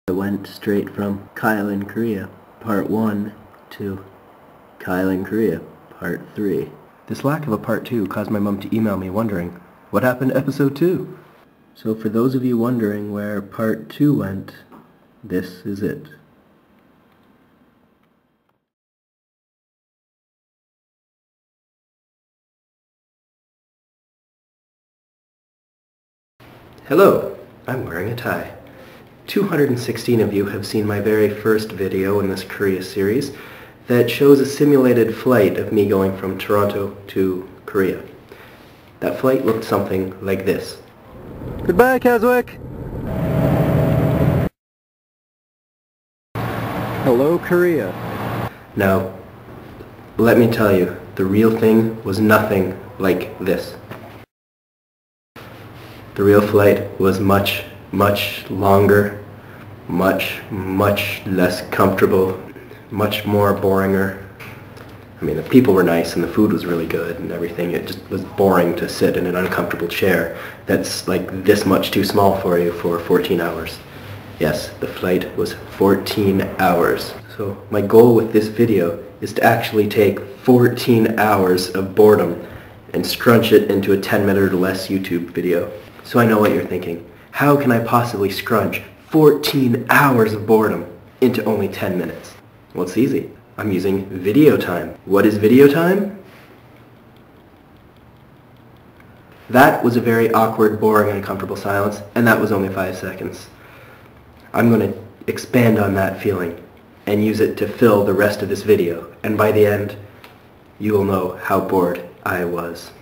I went straight from Kyle in Korea, Part 1, to Kyle in Korea, Part 3. This lack of a Part 2 caused my mom to email me wondering, what happened to Episode 2? So for those of you wondering where Part 2 went, this is it. Hello, I'm wearing a tie. 216 of you have seen my very first video in this Korea series that shows a simulated flight of me going from Toronto to Korea. That flight looked something like this. Goodbye, Keswick! Hello, Korea. Now, let me tell you, the real thing was nothing like this. The real flight was much longer, much less comfortable, much more boringer. I mean, the people were nice and the food was really good and everything. It just was boring to sit in an uncomfortable chair that's like this much too small for you for 14 hours. Yes, the flight was 14 hours. So my goal with this video is to actually take 14 hours of boredom and scrunch it into a 10-minute or less YouTube video. So I know what you're thinking. How can I possibly scrunch 14 hours of boredom into only 10 minutes? Well, it's easy. I'm using video time. What is video time? That was a very awkward, boring, uncomfortable silence, and that was only 5 seconds. I'm going to expand on that feeling and use it to fill the rest of this video, and by the end, you will know how bored I was.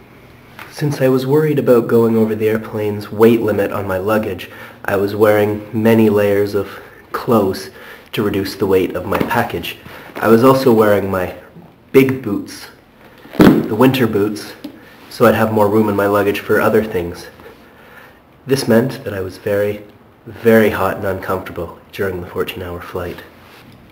Since I was worried about going over the airplane's weight limit on my luggage, I was wearing many layers of clothes to reduce the weight of my package. I was also wearing my big boots, the winter boots, so I'd have more room in my luggage for other things. This meant that I was very hot and uncomfortable during the 14-hour flight.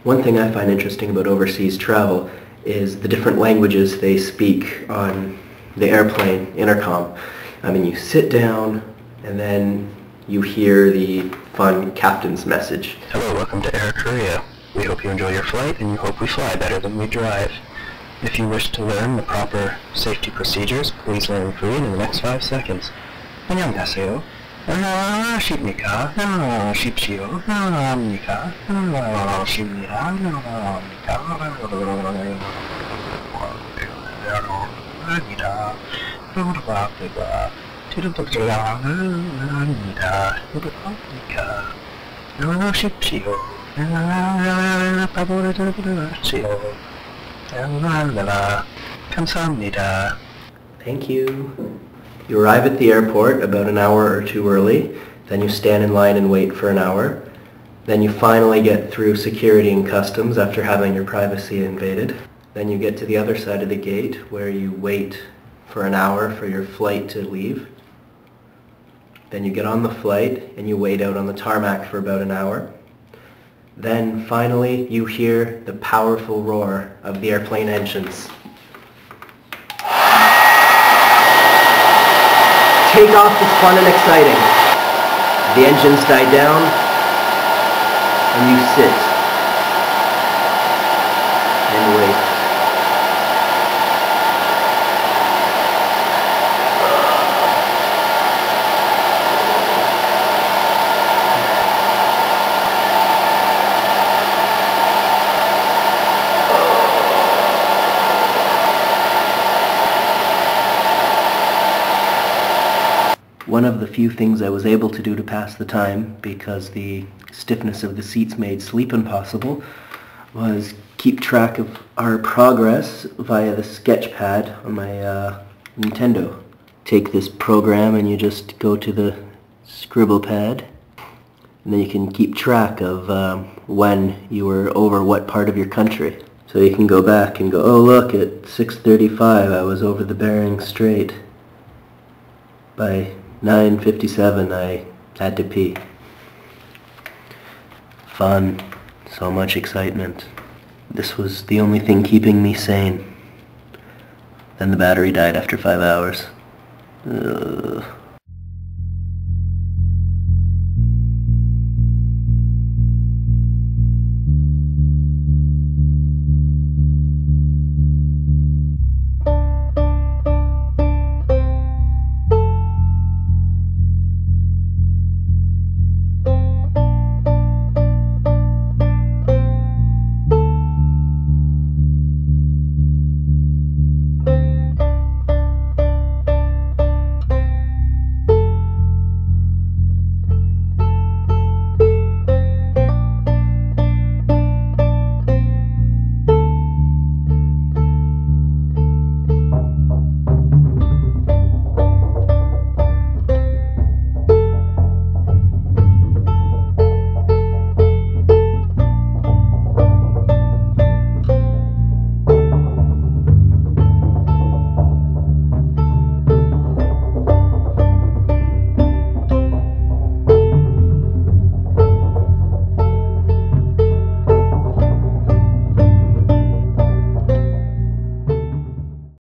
One thing I find interesting about overseas travel is the different languages they speak on the airplane intercom. I mean, you sit down and then you hear the fun captain's message. Hello, welcome to Air Korea. We hope you enjoy your flight and you hope we fly better than we drive. If you wish to learn the proper safety procedures, please learn Korean in the next 5 seconds. 안녕하세요. 안녕하십니까? 안녕하십시오. 안녕합니까? 안녕하십니다. 안녕합니다. 감사합니다. Thank you. You arrive at the airport about an hour or two early, then you stand in line and wait for an hour. Then you finally get through security and customs after having your privacy invaded. Then you get to the other side of the gate where you wait for an hour for your flight to leave. Then you get on the flight and you wait out on the tarmac for about an hour. Then finally you hear the powerful roar of the airplane engines. Takeoff is fun and exciting. The engines die down and you sit and wait. One of the few things I was able to do to pass the time, because the stiffness of the seats made sleep impossible, was keep track of our progress via the sketch pad on my Nintendo. Take this program and you just go to the scribble pad, and then you can keep track of when you were over what part of your country. So you can go back and go, oh look, at 6:35 I was over the Bering Strait. By 9:57 I had to pee. Fun. So much excitement. This was the only thing keeping me sane. Then the battery died after 5 hours. Ugh.